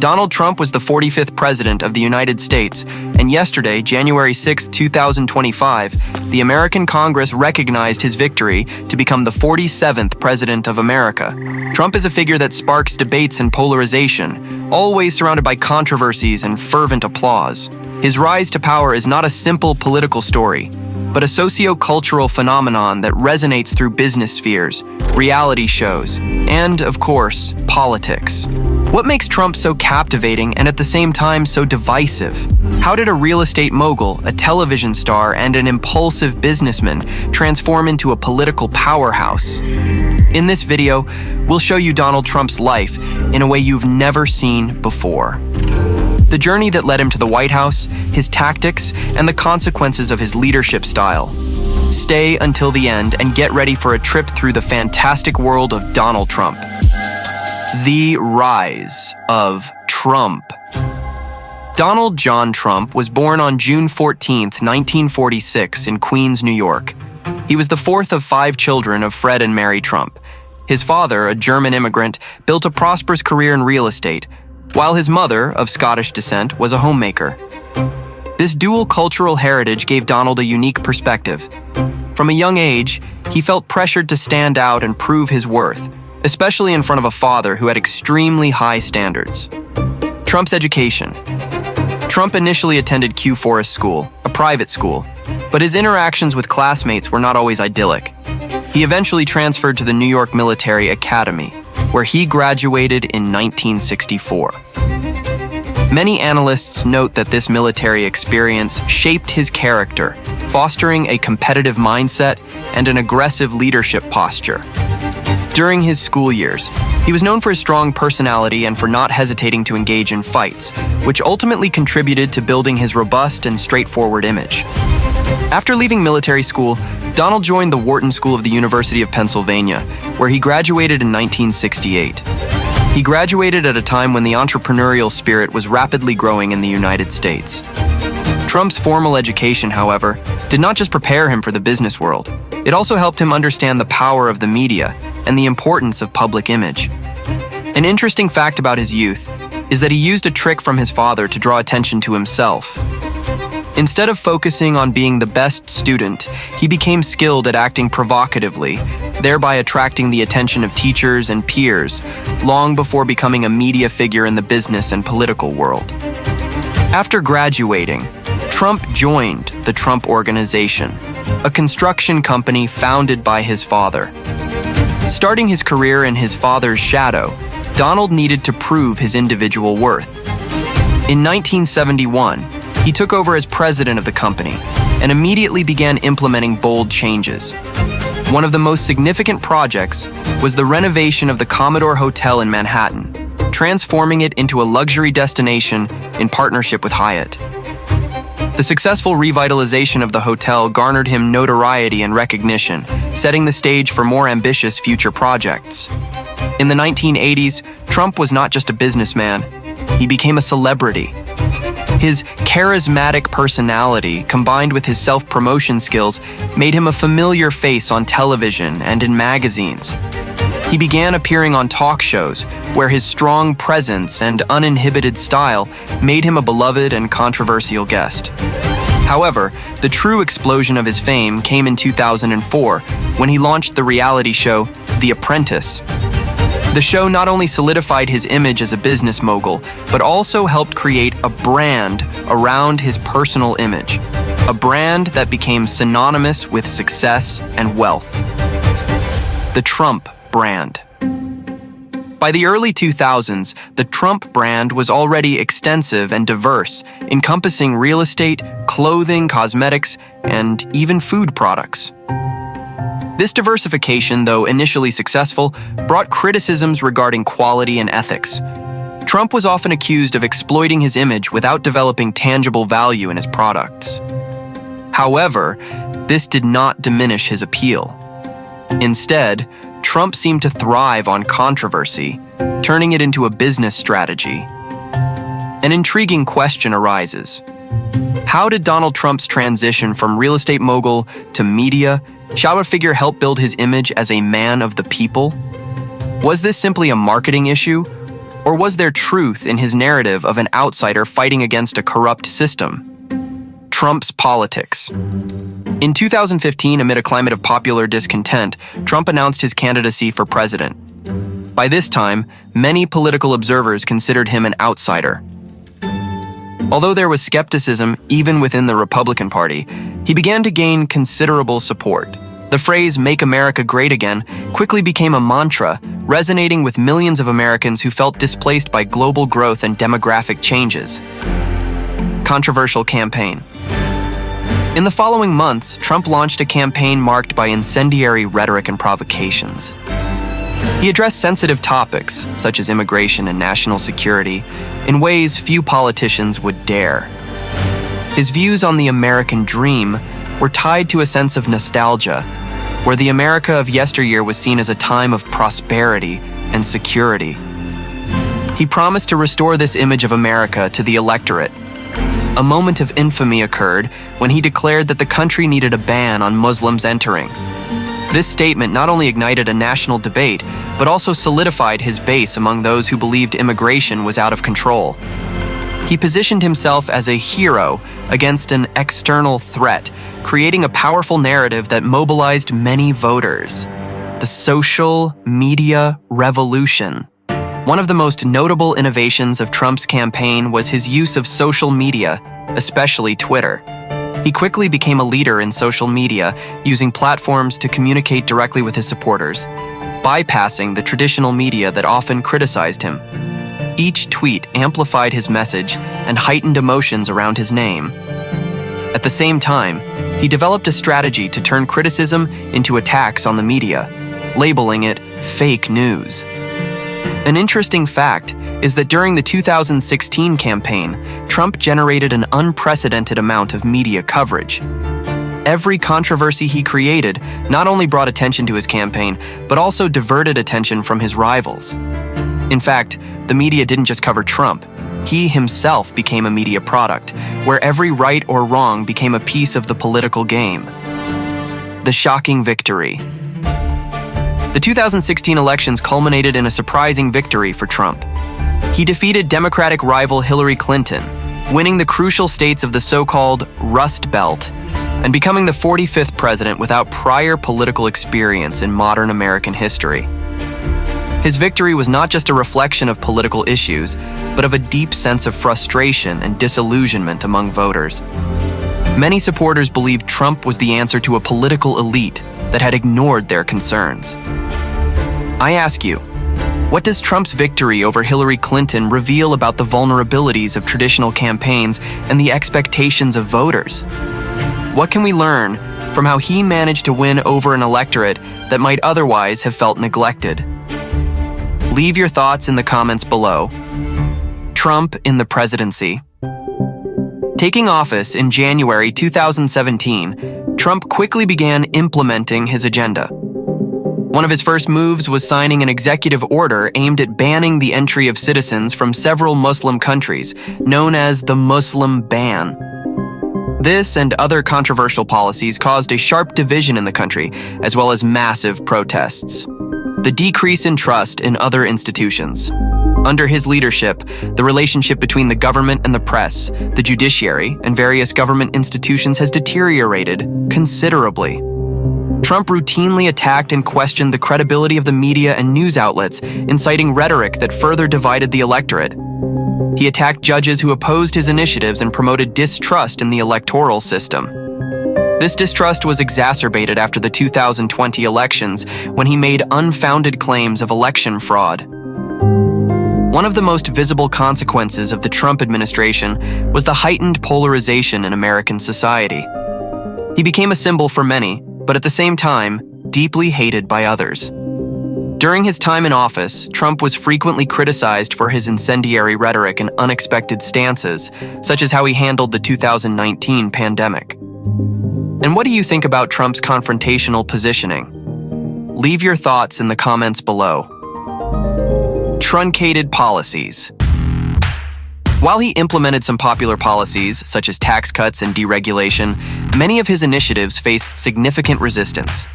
Donald Trump was the 45th president of the United States, and yesterday, January 6, 2025, the American Congress recognized his victory to become the 47th president of America. Trump is a figure that sparks debates and polarization, always surrounded by controversies and fervent applause. His rise to power is not a simple political story, but a socio-cultural phenomenon that resonates through business spheres, reality shows, and, of course, politics. What makes Trump so captivating and at the same time so divisive? How did a real estate mogul, a television star, and an impulsive businessman transform into a political powerhouse? In this video, we'll show you Donald Trump's life in a way you've never seen before. The journey that led him to the White House, his tactics, and the consequences of his leadership style. Stay until the end and get ready for a trip through the fantastic world of Donald Trump. The rise of Trump. Donald John Trump was born on June 14, 1946, in Queens, New York. He was the fourth of 5 children of Fred and Mary Trump. His father, a German immigrant, built a prosperous career in real estate, while his mother, of Scottish descent, was a homemaker. This dual cultural heritage gave Donald a unique perspective. From a young age, he felt pressured to stand out and prove his worth, especially in front of a father who had extremely high standards. Trump's education. Trump initially attended Q Forest School, a private school, but his interactions with classmates were not always idyllic. He eventually transferred to the New York Military Academy, where he graduated in 1964. Many analysts note that this military experience shaped his character, fostering a competitive mindset and an aggressive leadership posture. During his school years, he was known for his strong personality and for not hesitating to engage in fights, which ultimately contributed to building his robust and straightforward image. After leaving military school, Donald joined the Wharton School of the University of Pennsylvania, where he graduated in 1968. He graduated at a time when the entrepreneurial spirit was rapidly growing in the United States. Trump's formal education, however, did not just prepare him for the business world. It also helped him understand the power of the media and the importance of public image. An interesting fact about his youth is that he used a trick from his father to draw attention to himself. Instead of focusing on being the best student, he became skilled at acting provocatively, thereby attracting the attention of teachers and peers, long before becoming a media figure in the business and political world. After graduating, Trump joined the Trump Organization, a construction company founded by his father. Starting his career in his father's shadow, Donald needed to prove his individual worth. In 1971, he took over as president of the company and immediately began implementing bold changes. One of the most significant projects was the renovation of the Commodore Hotel in Manhattan, transforming it into a luxury destination in partnership with Hyatt. The successful revitalization of the hotel garnered him notoriety and recognition, setting the stage for more ambitious future projects. In the 1980s, Trump was not just a businessman, he became a celebrity. His charismatic personality, combined with his self-promotion skills, made him a familiar face on television and in magazines. He began appearing on talk shows, where his strong presence and uninhibited style made him a beloved and controversial guest. However, the true explosion of his fame came in 2004, when he launched the reality show, The Apprentice. The show not only solidified his image as a business mogul, but also helped create a brand around his personal image, a brand that became synonymous with success and wealth. The Trump brand. By the early 2000s, the Trump brand was already extensive and diverse, encompassing real estate, clothing, cosmetics, and even food products. This diversification, though initially successful, brought criticisms regarding quality and ethics. Trump was often accused of exploiting his image without developing tangible value in his products. However, this did not diminish his appeal. Instead, Trump seemed to thrive on controversy, turning it into a business strategy. An intriguing question arises. How did Donald Trump's transition from real estate mogul to media shadow figure help build his image as a man of the people? Was this simply a marketing issue, Or was there truth in his narrative of an outsider fighting against a corrupt system? Trump's politics. In 2015, amid a climate of popular discontent, Trump announced his candidacy for president. By this time, many political observers considered him an outsider. Although there was skepticism even within the Republican Party, he began to gain considerable support. The phrase "Make America Great Again" quickly became a mantra, resonating with millions of Americans who felt displaced by global growth and demographic changes. Controversial campaign. In the following months, Trump launched a campaign marked by incendiary rhetoric and provocations. He addressed sensitive topics, such as immigration and national security, in ways few politicians would dare. His views on the American dream were tied to a sense of nostalgia, where the America of yesteryear was seen as a time of prosperity and security. He promised to restore this image of America to the electorate. A moment of infamy occurred when he declared that the country needed a ban on Muslims entering. This statement not only ignited a national debate, but also solidified his base among those who believed immigration was out of control. He positioned himself as a hero against an external threat, creating a powerful narrative that mobilized many voters. The social media revolution. One of the most notable innovations of Trump's campaign was his use of social media, especially Twitter. He quickly became a leader in social media, using platforms to communicate directly with his supporters, bypassing the traditional media that often criticized him. Each tweet amplified his message and heightened emotions around his name. At the same time, he developed a strategy to turn criticism into attacks on the media, labeling it fake news. An interesting fact is that during the 2016 campaign, Trump generated an unprecedented amount of media coverage. Every controversy he created not only brought attention to his campaign, but also diverted attention from his rivals. In fact, the media didn't just cover Trump. He himself became a media product, where every right or wrong became a piece of the political game. The shocking victory. The 2016 elections culminated in a surprising victory for Trump. He defeated Democratic rival Hillary Clinton, winning the crucial states of the so-called Rust Belt and becoming the 45th president without prior political experience in modern American history. His victory was not just a reflection of political issues, but of a deep sense of frustration and disillusionment among voters. Many supporters believed Trump was the answer to a political elite that had ignored their concerns. I ask you, what does Trump's victory over Hillary Clinton reveal about the vulnerabilities of traditional campaigns and the expectations of voters? What can we learn from how he managed to win over an electorate that might otherwise have felt neglected? Leave your thoughts in the comments below. Trump in the presidency. Taking office in January 2017, Trump quickly began implementing his agenda. One of his first moves was signing an executive order aimed at banning the entry of citizens from several Muslim countries, known as the Muslim ban. This and other controversial policies caused a sharp division in the country, as well as massive protests. The decrease in trust in other institutions. Under his leadership, the relationship between the government and the press, the judiciary, and various government institutions has deteriorated considerably. Trump routinely attacked and questioned the credibility of the media and news outlets, inciting rhetoric that further divided the electorate. He attacked judges who opposed his initiatives and promoted distrust in the electoral system. This distrust was exacerbated after the 2020 elections, when he made unfounded claims of election fraud. One of the most visible consequences of the Trump administration was the heightened polarization in American society. He became a symbol for many, but at the same time, deeply hated by others. During his time in office, Trump was frequently criticized for his incendiary rhetoric and unexpected stances, such as how he handled the 2019 pandemic. And what do you think about Trump's confrontational positioning? Leave your thoughts in the comments below. Truncated policies. While he implemented some popular policies, such as tax cuts and deregulation, many of his initiatives faced significant resistance.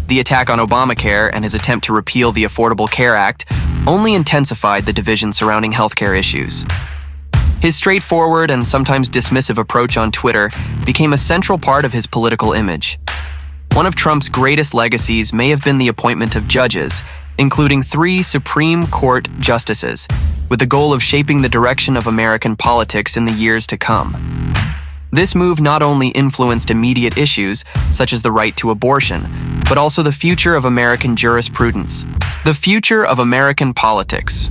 The attack on Obamacare and his attempt to repeal the Affordable Care Act only intensified the division surrounding healthcare issues. His straightforward and sometimes dismissive approach on Twitter became a central part of his political image. One of Trump's greatest legacies may have been the appointment of judges, including 3 Supreme Court justices, with the goal of shaping the direction of American politics in the years to come. This move not only influenced immediate issues, such as the right to abortion, but also the future of American jurisprudence. The future of American politics.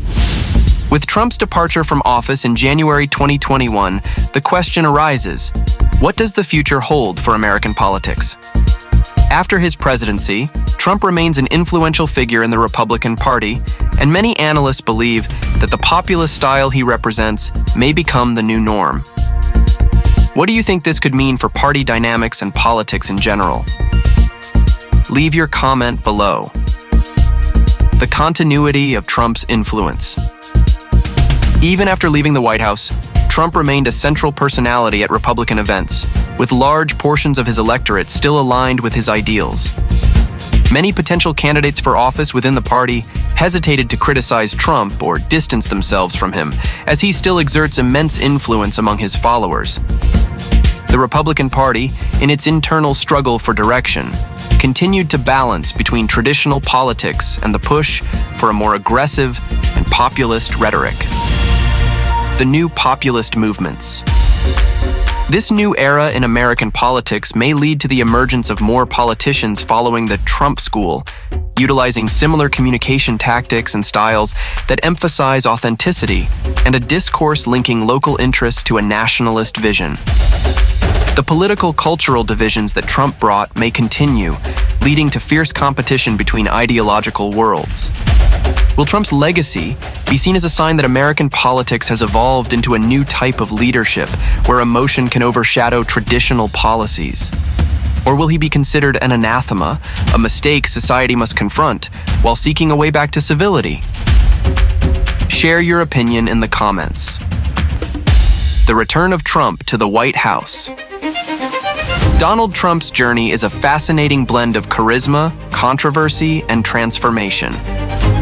With Trump's departure from office in January 2021, the question arises, what does the future hold for American politics? After his presidency, Trump remains an influential figure in the Republican Party, and many analysts believe that the populist style he represents may become the new norm. What do you think this could mean for party dynamics and politics in general? Leave your comment below. The continuity of Trump's influence. Even after leaving the White House, Trump remained a central personality at Republican events, with large portions of his electorate still aligned with his ideals. Many potential candidates for office within the party hesitated to criticize Trump or distance themselves from him, as he still exerts immense influence among his followers. The Republican Party, in its internal struggle for direction, continued to balance between traditional politics and the push for a more aggressive and populist rhetoric. The new populist movements. This new era in American politics may lead to the emergence of more politicians following the Trump school, utilizing similar communication tactics and styles that emphasize authenticity and a discourse linking local interests to a nationalist vision. The political-cultural divisions that Trump brought may continue, leading to fierce competition between ideological worlds. Will Trump's legacy be seen as a sign that American politics has evolved into a new type of leadership where emotion can overshadow traditional policies? Or will he be considered an anathema, a mistake society must confront, while seeking a way back to civility? Share your opinion in the comments. The return of Trump to the White House. Donald Trump's journey is a fascinating blend of charisma, controversy, and transformation.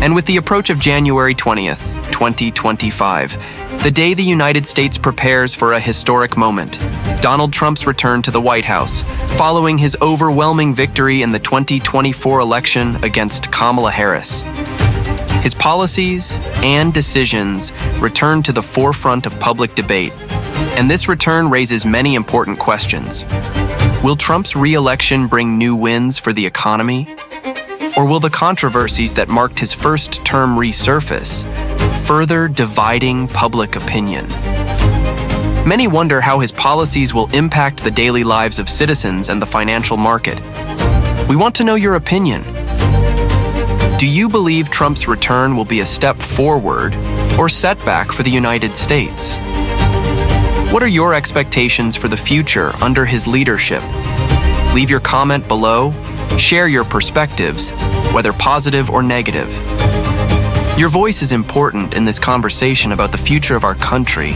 And with the approach of January 20th, 2025, the day the United States prepares for a historic moment, Donald Trump's return to the White House, following his overwhelming victory in the 2024 election against Kamala Harris. His policies and decisions return to the forefront of public debate, and this return raises many important questions. Will Trump's re-election bring new wins for the economy? Or will the controversies that marked his first term resurface, further dividing public opinion? Many wonder how his policies will impact the daily lives of citizens and the financial market. We want to know your opinion. Do you believe Trump's return will be a step forward or setback for the United States? What are your expectations for the future under his leadership? Leave your comment below. Share your perspectives, whether positive or negative. Your voice is important in this conversation about the future of our country,